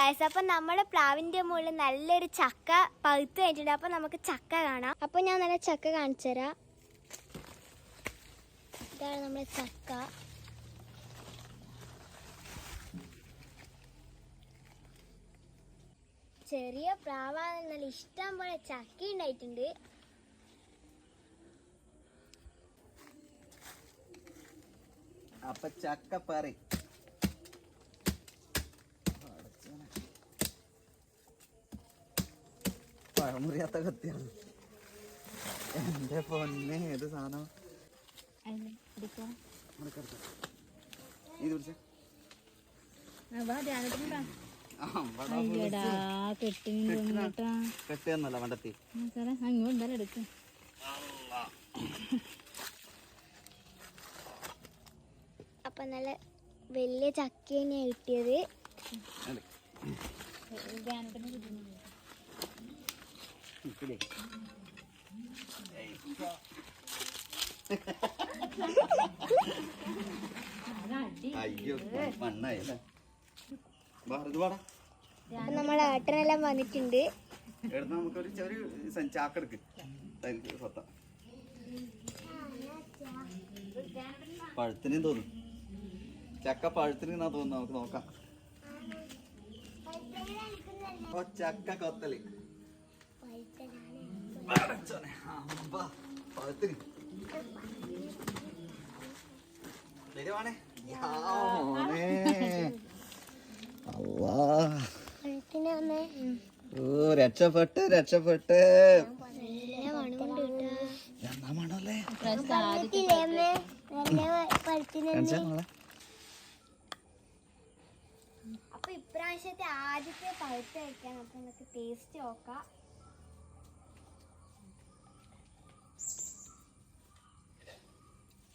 Guys, അപ്പൊ നമ്മുടെ പ്ലാവിന്റെ മുകളിൽ നല്ലൊരു ചക്ക പഴുത്ത് കഴിഞ്ഞിട്ടുണ്ട്. അപ്പൊ നമുക്ക് ചക്ക കാണാം. അപ്പൊ ഞാൻ നല്ല ചക്ക കാണിച്ചു തരാം. ഇതാണ് നമ്മുടെ ചക്ക. ചെറിയ പ്ലാവാണ്, നല്ല ഇഷ്ടം പോലെ ചക്ക ഉണ്ടായിട്ടുണ്ട്. അപ്പൊ ചക്ക പറി പഴമുറിയാത്ത കത്തിയാണ് എന്റെ പൊന്നെ. ഏത് സാധനം ഇത് പിടിച്ച കെട്ടിയെന്നല്ല വണ്ടത്തി. അപ്പൊ നല്ല വലിയ ചക്ക തന്നെയാ കിട്ടിയത്. അയ്യോ മണ്ണായല്ലേ. നമ്മളെ ഏട്ടനെല്ലാം വന്നിട്ടുണ്ട്. എടുത്ത് നമുക്കൊരു ചെറിയ ചാക്കെടുക്ക്. പഴുത്തിനും തോന്നും, ചക്ക പഴുത്തിന് തോന്നുന്നു. നമുക്ക് നോക്കാം. ഓ ചക്ക കൊത്തല് പഴുത്തിന് വരുവാണേ. ഓ രക്ഷപ്പെട്ട് രക്ഷപ്പെട്ട്. എന്നാ മണല്ലേ. അപ്പൊ ഇപ്രാവശ്യത്തെ ആദ്യത്തെ പഴുത്ത് കഴിക്കാൻ അപ്പൊ നമുക്ക് ടേസ്റ്റ് നോക്കാം.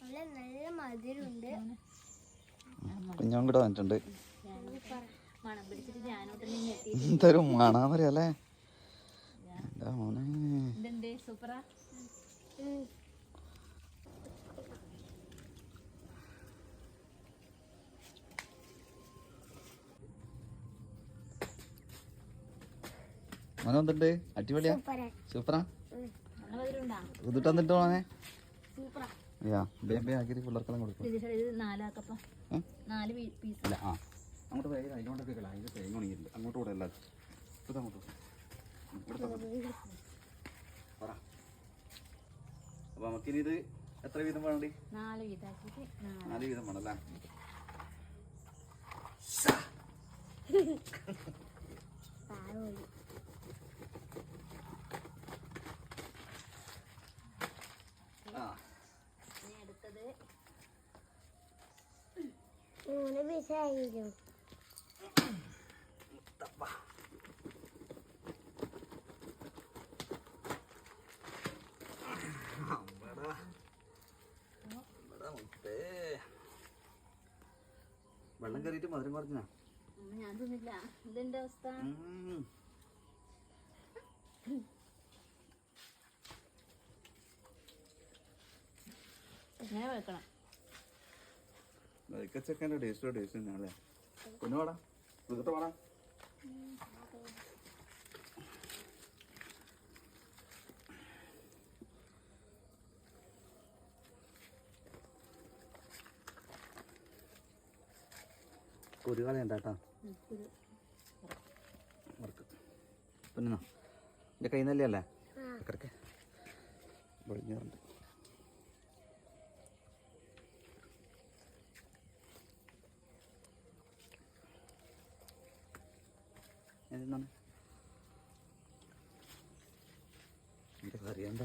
നല്ല മധുരമുണ്ട്. കുഞ്ഞോൻ കൂടെ വന്നിട്ടുണ്ട്. എന്തൊരു മണാന്നറിയാലേ. എന്താ മോനെ മോനെ വന്നിട്ടുണ്ട്. അടിപൊളിയാ, സൂപ്പറാ. പുതിട്ട് വന്നിട്ട് മോനെ ബേബി ആക്കി പിള്ളേർക്കെല്ലാം കൊടുക്കും. അങ്ങോട്ട് വേഗം അതിനോടൊക്കെ അതിൻ്റെ തേങ്ങ ഉണങ്ങിയിട്ടുണ്ട്. അങ്ങോട്ട് കൂടെ അല്ലാതെ ഇത് അങ്ങോട്ട് പറ. അപ്പൊ നമുക്കിനി ഇത് എത്ര വീതം വേണ്ടി? 4 വീതം വേണല്ലേ. അടുത്തത് 3 പീസായിരുന്നു. വെള്ളം കയറിയിട്ട് മധുരം കുറഞ്ഞാ. ഞാൻ തിന്നില്ല. ഇതെന്റെ അവസ്ഥ. വെക്കണം. വരിക്കച്ചക്കൻ്റെ ടേസ്റ്റ് തന്നെയാണല്ലേ. പിന്നെ വാടാ പുതിട്ട് വാടാ. കുരുകളി ഉണ്ടാട്ടാ വർക്ക്. പിന്നെ എൻ്റെ കൈ നല്ലല്ലേ ഇടയ്ക്ക് വെളിഞ്ഞാറുണ്ട്. എന്താണ് എൻ്റെ കറി എന്താ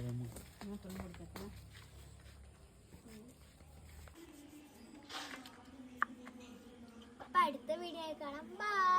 അടുത്ത വീഡിയോ കാണാം. ബൈ.